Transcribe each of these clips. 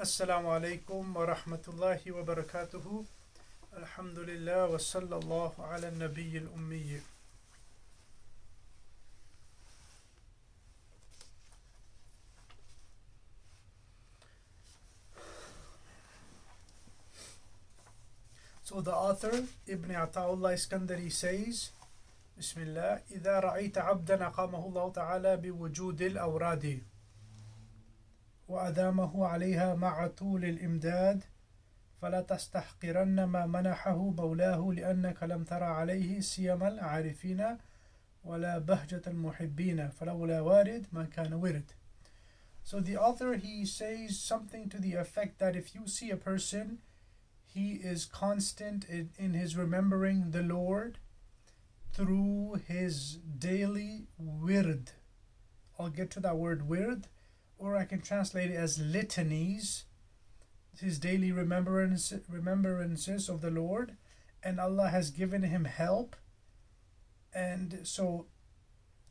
Assalamu alaikum wa rahmatullahi wa barakatuhu. Alhamdulillah wa sallallahu ala nabiy al-ummi. So the author Ibn Ata'ullah Iskandari says, Bismillah, إذا رأيت عبدا أقامه الله تعالى بوجود الأوراد وأدامه عليها مع طول الإمداد فلا تستحقرن ما منحه مولاه لأنك لم تر عليه سيما العارفين ولا بهجة المحبين فلولا وارد ما كان ورد. So the author, he says something to the effect that if you see a person, he is constant in his remembering the Lord through his daily WIRD. I'll get to that word WIRD, or I can translate it as litanies, his daily remembrances of the Lord, and Allah has given him help. And so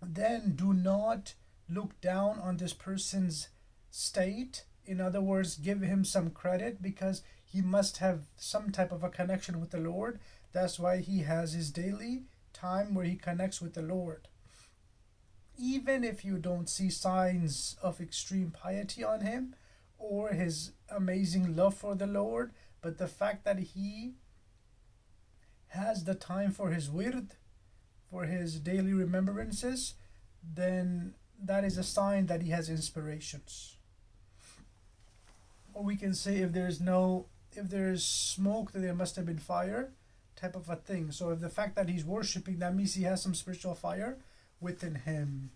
then do not look down on this person's state. In other words, give him some credit because he must have some type of a connection with the Lord. That's why he has his daily time where he connects with the Lord. Even if you don't see signs of extreme piety on him or his amazing love for the Lord, but the fact that he has the time for his wird, for his daily remembrances, then that is a sign that he has inspirations. Or we can say if there is smoke, then there must have been fire, type of a thing. So if the fact that he's worshipping, that means he has some spiritual fire within him.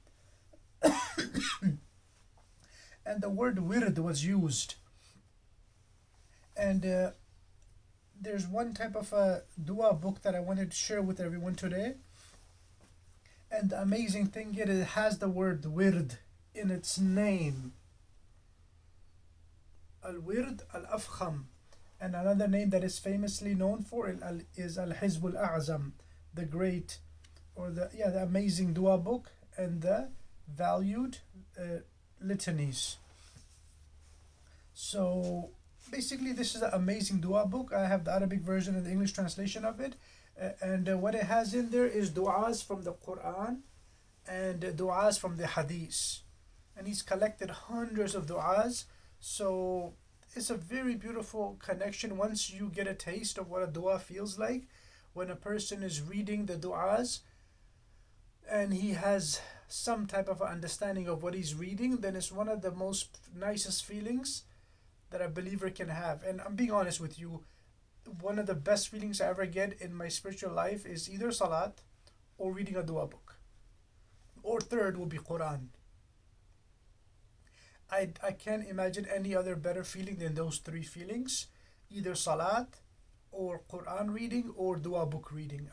And the word wird was used. And there's one type of a dua book that I wanted to share with everyone today. And the amazing thing is it has the word wird in its name. Al-Wird Al-Afkham. And another name that is famously known for is Al-Hizb Al-A'zam, the great, or the amazing dua book and the valued litanies. So basically this is an amazing dua book. I have the Arabic version and the English translation of it. And what it has in there is du'as from the Quran and du'as from the Hadith. And he's collected hundreds of du'as. So it's a very beautiful connection once you get a taste of what a dua feels like. When a person is reading the du'as and he has some type of understanding of what he's reading, then it's one of the most nicest feelings that a believer can have. And I'm being honest with you, one of the best feelings I ever get in my spiritual life is either salat or reading a dua book. Or third will be Quran. I can't imagine any other better feeling than those three feelings. Either salat or Quran reading or dua book reading.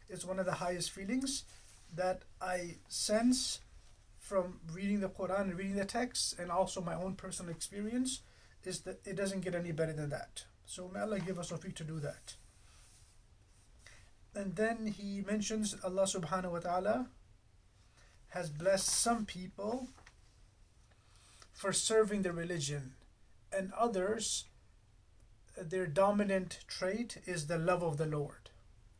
It's one of the highest feelings that I sense from reading the Quran and reading the text, and also my own personal experience is that it doesn't get any better than that. So may Allah give us tawfiq to do that. And then he mentions Allah subhanahu wa ta'ala has blessed some people for serving the religion, and others, their dominant trait is the love of the Lord.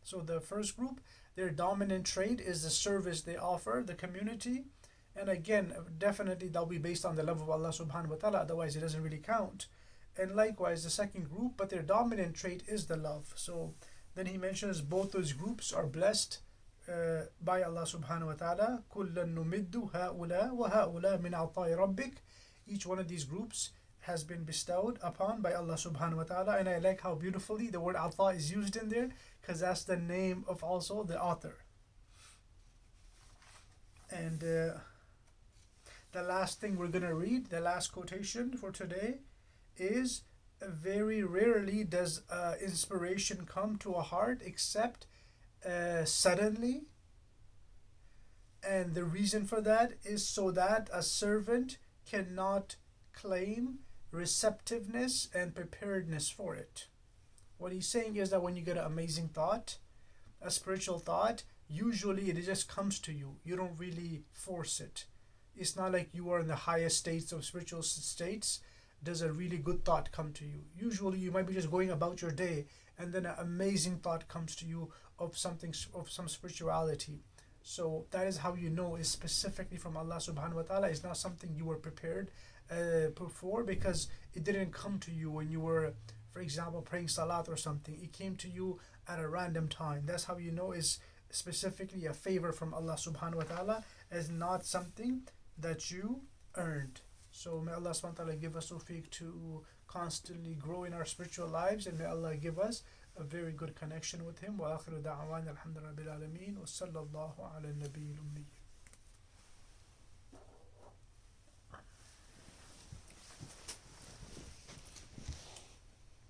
So the first group, their dominant trait is the service they offer the community, and again, definitely that'll be based on the love of Allah subhanahu wa ta'ala, otherwise it doesn't really count. And likewise the second group, but their dominant trait is the love. So then he mentions both those groups are blessed by Allah subhanahu wa ta'ala. كُلًّا نُمِدُّ هَؤُلَاء وَهَؤُلَاء مِنْ عَطَاءِ رَبِّكَ. Each one of these groups has been bestowed upon by Allah subhanahu wa ta'ala. And I like how beautifully the word ata is used in there, because that's the name of also the author. And the last thing we're going to read, the last quotation for today, is very rarely does inspiration come to a heart except suddenly. And the reason for that is so that a servant cannot claim receptiveness and preparedness for it. What he's saying is that when you get an amazing thought, a spiritual thought, usually it just comes to you. You don't really force it. It's not like you are in the highest states of spiritual states does a really good thought come to you. Usually you might be just going about your day, and then an amazing thought comes to you of something, of some spirituality. So that is how you know is specifically from Allah subhanahu wa ta'ala. It's not something you were prepared for, because it didn't come to you when you were, for example, praying salat or something. It came to you at a random time. That's how you know is specifically a favor from Allah subhanahu wa ta'ala, as not something that you earned. So may Allah subhanahu wa ta'ala give us tawfiq to constantly grow in our spiritual lives, and may Allah give us a very good connection with Him. Wa akhiru da'awan alhamdulillahi rabbil alameen wa sallallahu ala nabiyil ummi.